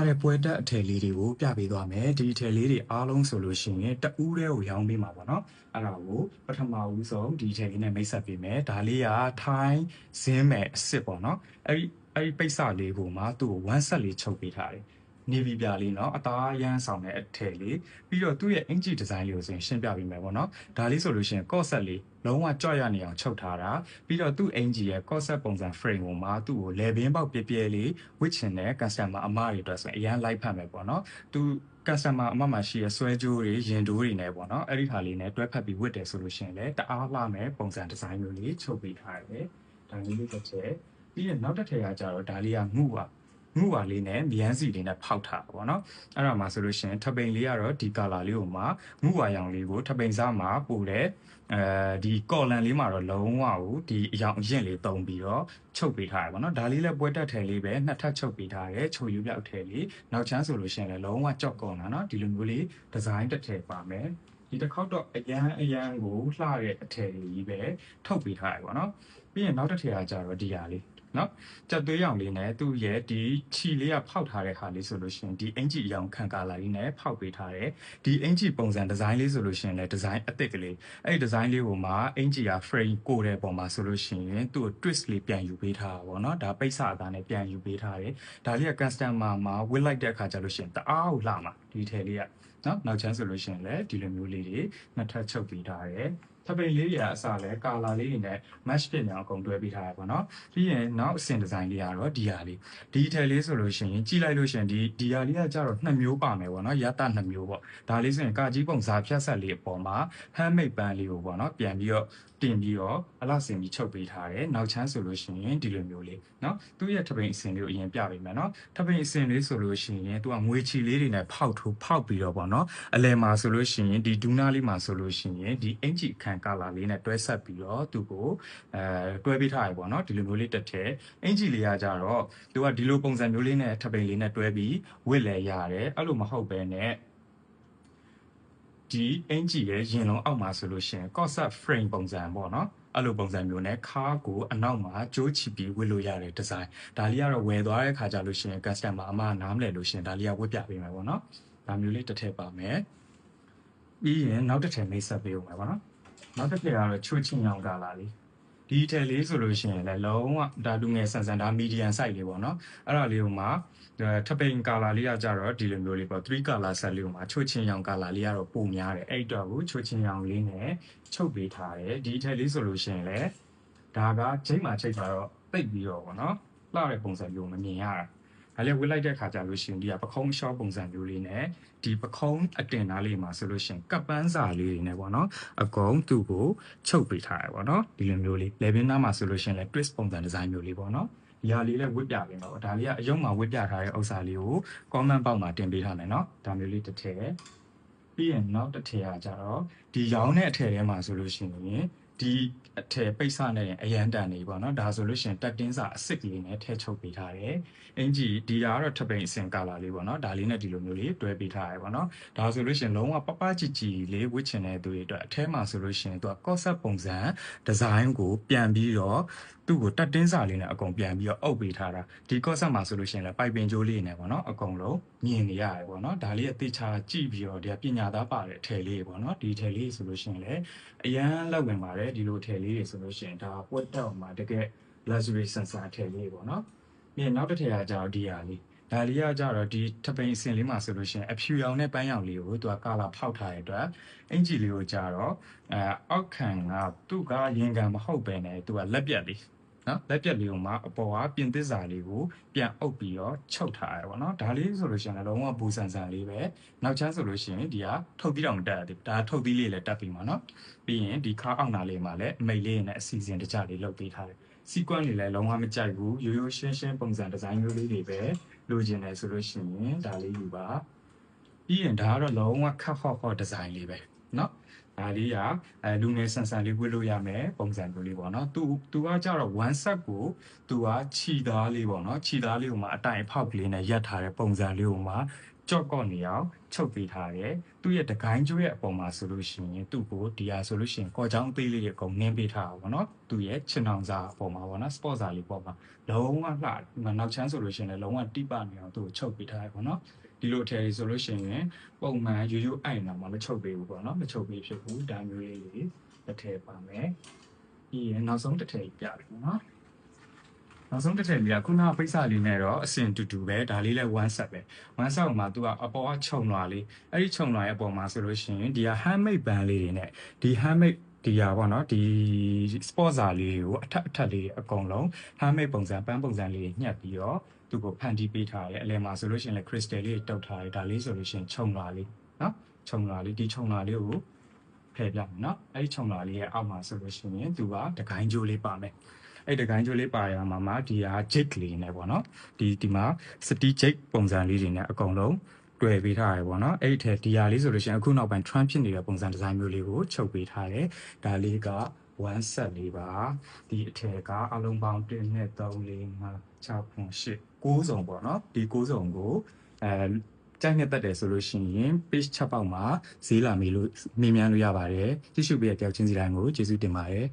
တဲ့ပွဲတက်အထည်လေးတွေကိုပြပေးသွားမယ်ဒီအထည်လေးတွေအားလုံးဆိုလို့ရှိရင်တဦးတည်းကိုရောင်းပေးမှာပေါ့နော်အဲ့ဒါကိုပထမဦးဆုံးဒီအထည်လေးနဲ့မိတ်ဆက်ပေးမယ်ဒါလေးကထိုင်းဇင်းမဲ့အစ်စ်ပေါ့နော်အဲ့ဒီပိတ်စလေးကိုမှသူ့ကို1ဆက်လေးချုပ်ပေးထားတယ်နေဗီပြလေးเนาะအသားရမ်းဆောင်တဲ့အထည်လေးပြီးတော့သူ့ရဲ့အင်ဂျီဒီဇိုင်းလေးကိုဆိုရင်ရှင်းပြပေးမယ်ပေါ့နော်ဒါလေးဆိုလို့ရှိရင်ကော့ဆက်လေးလုံးဝကြော့ရနေအောင်ချုပ်ထားတာပြီးတော့သူ့အင်ဂျီရဲ့ကော့ဆက်ပုံစံ frame ကိုမှသူ့ကိုလေဘင်းပေါက်ပြပြလေးဝစ်ချင်တဲ့ customer အမတွေအတွက်ဆိုရင်အရန်လိုက်ဖတ်မယ်ပေါ့နော်သူ customer အမမှာရှိရဆွဲကြိုးတွေရင်တိုးတွေနဲ့ပေါ့နော်အဲ့ဒီဟာလေးနဲ့တွဲဖက်ပြီးဝစ်တယ်ဆိုလို့ရှိရင်လည်းတအားလှမယ်ပုံစံဒီဇိုင်းမျိုးလေးချုပ်ပေးထားတယ်ဒါလေးတစ်ချက်ပြီးရင်နောက်တစ်ထည်ကကြတော့ဒါလေးကငုပါလေးနဲ့မြန်းစီလေးနဲ့ဖောက်ထားပါပေါ့နော်အဲ့ဒါမှဆိုလို့ရှိရင်ထပိန်လေးကတော့ဒီ color လေးကိုမှငုဝါရောင်လေးကိုထပိန်စားမှာပို့တယ်ဒီကော်လန်လေးမှာတော့လုံးဝကိုဒီအယောင်အရင်လေးတုံးပြီးတော့ချုပ်ပေးထားရပါတော့ဒါလေးလည်းပွဲတက်ထည်လေးပဲနှစ်ထပ်ချုပ်ပေးထားတယ်ချုပ်ယူပြောက်ထည်လေးနောက်ချမ်းဆိုလို့ရှိရင်လည်းလုံးဝကြော့ကော်လာနော်ဒီလိုမျိုးလေးဒီဇိုင်းတစ်ထည်ပါမယ်ဒီတစ်ခေါက်တော့အရန်ကိုလှတဲ့အထည်ကြီးပဲထုတ်ပေးထားရပါတော့ပြီးရင်နောက်တစ်ထည်ကကြတော့ဒီဟာလေးနော်ကြက်သွေးရောင်လေးနဲ့သူ့ရဲ့ဒီခြီလေးကဖောက်ထားတဲ့ဟာလေးဆိုလို့ရှိရင်ဒီအင်ဂျီအရောင်ခံကာလာလေးနဲ့ဖောက်ပေးထားတယ်ဒီအင်ဂျီပုံစံဒီဇိုင်းလေးဆိုလို့ရှိရင်လည်းဒီဇိုင်းအသစ်ကလေးအဲ့ဒီဒီဇိုင်းလေးကိုမှအင်ဂျီက frame ကိုတဲ့ပုံမှာဆိုလို့ရှိရင်သူ့ကို twist လေးပြန်ယူပေးထားတာပေါ့နော်ဒါပိတ်စအသားနဲ့ပြန်ယူပေးထားတယ်ဒါလေးက customer မှာဝစ်လိုက်တဲ့အခါကျလို့ရှိရင်တအားကိုလှမှာဒီထည်လေးကနော်နောက်ချမ်းဆိုလို့ရှိရင်လည်းဒီလိုမျိုးလေးတွေနှစ်ထပ်ချုပ်ပေးထားတယ်ထပိန်လေးတွေကအစားလဲကာလာလေးတွေနဲ့ match ဖြစ်နေအောင်အကုန်တွဲပေးထားရပါတော့။ပြီးရင်နောက်အဆင့်ဒီဇိုင်းလေးကတော့ဒီဟာလေးဒီထည်လေးဆိုလို့ရှိရင်ကြည့်လိုက်လို့ရှိရင်ဒီဟာလေးကကြတော့2မျိုးပါမယ်ပေါ့နော်။ရတ2မျိုးပေါ့။ဒါလေးဆိုရင်ကာကြီးပုံစားဖြတ်ဆက်လေးအပေါ်မှာ handmade ပန်းလေးကိုပေါ့နော်ပြန်ပြီးတော့တင်ပြီးတော့အလှဆင်ပြီးချုပ်ပေးထားတယ်။နောက်ချမ်းဆိုလို့ရှိရင်ဒီလိုမျိုးလေးနော်။သူ့ရဲ့ထပိန်အစင်လေးကိုအရင်ပြပေးမယ်နော်။ထပိန်အစင်လေးဆိုလို့ရှိရင်သူကငွေချီလေးတွေနဲ့ဖောက်ပြီးတော့ပေါ့နော်။အလယ်မှာဆိုလို့ရှိရင်ဒီဒူးနာလေးမှာဆိုလို့ရှိရင်ဒီအင်ဂျီခံကာလာလေးနဲ့တွဲဆက်ပြီးတော့သူ့ကိုတွဲပေးထားရပေါ့နော်ဒီလိုမျိုးလေးတစ်ထည်အင်ဂျီလေးကကြတော့သူကဒီလိုပုံစံမျိုးလေးနဲ့ထပိန်လေးနဲ့တွဲပြီးဝစ်လဲရတယ်အဲ့လိုမဟုတ်ဘဲနဲ့ဒီအင်ဂျီရဲ့ရင်လုံးအောက်မှာဆိုလို့ရှိရင် corset frame ပုံစံပေါ့နော်အဲ့လိုပုံစံမျိုးနဲ့ခါကိုအနောက်မှာကြိုးချီပြီးဝစ်လို့ရတဲ့ဒီဇိုင်းဒါလေးကတော့ဝယ်သွားတဲ့ခါကြလို့ရှိရင် customer အမနားမလဲလို့ရှိရင်ဒါလေးကဝစ်ပြပေးမယ်ပေါ့နော်ဒါမျိုးလေးတစ်ထည်ပါမယ်ပြီးရင်နောက်တစ်ထည်မိတ်ဆက်ပေးဦးမယ်ပေါ့နော်နောက်တစ်ထည်ကတော့ချိုးချင်းရောင်ကာလာလေးဒီထည်လေးဆိုလို့ရှိရင်လည်းလုံးဝဒါလူငယ်ဆန်ဆန်ဒါ medium size လေးပေါ့နော်အဲ့ဒါလေးကိုမှထပိန်ကာလာလေးကကြတော့ဒီလိုမျိုးလေးပေါ့3 color set လေးကိုမှချိုးချင်းရောင်ကာလာလေးကတော့ပုံများတယ်အဲ့တော့ကိုချိုးချင်းရောင်လေးနဲ့ချုပ်ပေးထားတယ်ဒီထည်လေးဆိုလို့ရှိရင်လည်းဒါကချိန်မှာချိန်တာတော့တိတ်ပြီးတော့ပေါ့နော်လှတဲ့ပုံစံမျိုးမမြင်ရတာဒါလည်းဝစ်လိုက်တဲ့ခါကျလို့ရှိရင်ဒီကပခုံးရှော့ပုံစံမျိုးလေးနဲ့ဒီပခုံးအတင်သားလေးမှာဆိုလို့ရှိရင်ကပ်ပန်းစာလေးတွေနဲ့ပေါ့နော်အကုန်သူ့ကိုချုပ်ပေးထားရပေါ့နော်ဒီလိုမျိုးလေးလေဘင်းသားမှာဆိုလို့ရှိရင်လည်း twist ပုံစံဒီဇိုင်းမျိုးလေးပေါ့နော်ဒီဟာလေးလည်းဝစ်ပြပေးမှာပေါ့ဒါလေးကအယုံမှာဝစ်ပြထားတဲ့ဥစ္စာလေးကို comment box မှာတင်ပေးထားမယ်နော်ဒါမျိုးလေးတစ်ထည်ပြီးရင်နောက်တစ်ထည်ကကြတော့ဒီရောင်းတဲ့အထည်ထဲမှာဆိုလို့ရှိရင်ဒီအထည်ပိတ်စနဲ့အရန်တန်နေပေါ့နော်ဒါဆိုလို့ရှိရင်တက်တင်းစာအစ်စ်ကလေးနဲ့ထည့်ချုပ်ပေးထားတယ်အင်ဂျီဒီကတော့ထပိန်အစင်ကာလာလေးပေါ့နော်ဒါလေးနဲ့ဒီလိုမျိုးလေးတွဲပေးထားရပေါ့နော်ဒါဆိုလို့ရှိရင်လုံးဝပပကြည်ကြည်လေးဝစ်ချင်တဲ့သူတွေအတွက်အထဲမှာဆိုလို့ရှိရင်သူက concept ပုံစံဒီဇိုင်းကိုပြန်ပြီးတော့သူ့ကိုတက်တင်းစာလေးနဲ့အကုန်ပြန်ပြီးတော့အုပ်ပေးထားတာဒီ concept မှာဆိုလို့ရှိရင်လည်းပိုက်ပင်ကြိုးလေးနဲ့ပေါ့နော်အကုန်လုံးမြင်နေရတယ်ပေါ့နော်ဒါလေးအသေးချာကြည့်ပြီးတော့ဒီပညာသားပါတဲ့အထည်လေးပေါ့နော်ဒီအထည်လေးဆိုလို့ရှိရင်လည်းအရန်လောက်ဝင်ပါတယ်ဒီလိုအထည်လေးတွေဆိုလို့ရှိရင်ဒါပွက်တော့မှာတကယ် luxury sensor အထည်လေးပေါ့နော်ပြီးရင်နောက်တစ်ထည်ကကြတော့ဒီဟာလေးဒါလေးကကြတော့ဒီထပိန်အစင်လေးမှာဆိုလို့ရှိရင်အဖြူရောင်နဲ့ပန်းရောင်လေးကိုသူကကာလာဖောက်ထားတဲ့အတွက်အင်ဂျီလေးကိုကြတော့အောက်ခံကသူ့ကရင်ခံမဟုတ်ပဲနဲ့သူကလက်ပြက်လေးနော်လက်ပြက်လေးကိုမှအပေါ်ကပြင်သစ်စာလေးကိုပြန်အုပ်ပြီးတော့ချုပ်ထားရပါတော့ဒါလေးဆိုလို့ရှိရင်လည်းလုံးဝဘူဆန်ဆန်လေးပဲနောက်ချမ်းဆိုလို့ရှိရင်ဒီကထုတ်သီးတော့မတက်ရသေးဘူးဒါထုတ်သီးလေးလည်းတက်ပြီးမှာနော်ပြီးရင်ဒီခါအောက်နာလေးမှာလည်းအမိတ်လေးနဲ့အစီအစဉ်တကြလေးလုပ်ပေးထားတယ်sequence တွေလည်းလုံးဝမကြိုက်ဘူးရိုးရိုးရှင်းရှင်းပုံစံဒီဇိုင်းမျိုးလေးတွေပဲလိုချင်တယ်ဆိုလို့ရှိရင်ဒါလေးယူပါပြီးရင်ဒါကတော့လုံးဝခက်ဟော့ဒီဇိုင်းလေးပဲเนาะ ဒါလေးကလူငယ်ဆန်ဆန်လေးဝတ်လို့ရမယ်ပုံစံမျိုးလေးပေါ့နော်သူကကြတော့ one set ကိုသူကခြီသားလေးပေါ့နော်ခြီသားလေးကိုမှအတိုင်အဖောက်ကလေးနဲ့ရက်ထားတဲ့ပုံစံလေးကိုမှကြော့ကော့နေအောင်ချုပ်ပေးထားတယ်သူ့ရဲ့တကိုင်းကျိုးရဲ့အပေါ်မှာဆိုလို့ရှိရင်သူ့ကိုဒီဟာဆိုလို့ရှိရင်ကော်ချောင်းသေးလေးတွေအကုန်နင်းပေးထားတာပေါ့နော်သူ့ရဲ့ချင်အောင်စာအပေါ်မှာပေါ့နော် sport စာလေးပေါ်မှာလုံးဝလှနောက်ချမ်းဆိုလို့ရှိရင်လည်းလုံးဝတိပနေအောင်သူ့ကိုချုပ်ပေးထားရပေါ့နော်ဒီလိုအထည်ဆိုလို့ရှိရင်ပုံမှန်ရိုးရိုးအိုင်တော့မှမချုပ်ပေးဘူးပေါ့နော်မချုပ်ပေးဖြစ်ဘူးဒါမျိုးလေးတွေတစ်ထည်ပါမယ်ပြီးရင်နောက်ဆုံးတစ်ထည်ပြတယ်ပေါ့နော်နောက်ဆုံးတစ်ထည်လေးကခုနပိတ်စလေးနဲ့တော့အစင်တူတူပဲဒါလေးလဲ one set ပဲ one set မှာသူကအပေါ်ကခြုံလွာလေးအဲ့ဒီခြုံလွာရဲ့အပေါ်မှာဆိုလို့ရှိရင်ဒီက handmade band လေးတွေနဲ့ဒီ handmade ဒီဟာပေါ့နော်ဒီ sport စာလေးကိုအထက်လေးအကုန်လုံး handmade ပုံစံပန်းပုံစံလေးညှက်ပြီးတော့သူ့ကိုဖန်တီးပေးထားတယ်အလယ်မှာဆိုလို့ရှိရင်လည်း crystal လေးတုပ်ထားတယ်ဒါလေးဆိုလို့ရှိရင်ခြုံလွာလေးနော်ခြုံလွာလေးဒီခြုံလွာလေးကိုဖယ်ပြမယ်နော်အဲ့ဒီခြုံလွာလေးရဲ့အောက်မှာဆိုလို့ရှိရင်သူကတကိုင်းကျိုးလေးပါမယ်အဲ့တကိုင်းကျိုးလေးပါရမှာဒီဟာ jig လေးနဲ့ပေါ့နော်ဒီမှာ city jig ပုံစံလေးတွေနဲ့အကုန်လုံးတွေ့ပေးထားရပေါ့နော်အဲ့ဒီဒီဟာလေးဆိုလို့ရှိရင်အခုနောက်ပိုင်း trend ဖြစ်နေတဲ့ပုံစံဒီဇိုင်းမျိုးလေးကိုချုပ်ပေးထားတယ်ဒါလေးကone set လေးပါဒီအထည်ကအလုံးပေါင်း1 2 3 4 5 6 8 9စုံပေါ့နော်ဒီ9စုံကိုကြိုက်နဲ့တက်တယ်ဆိုလို့ရှိရင် page 6ပေါက်မှာဈေးလာမေးလို့မြင်မြန်လို့ရပါတယ်ကြည့်ရှုပေးတဲ့ကြောက်ချင်းစီတိုင်းကိုကျေးဇူးတင်ပါတယ်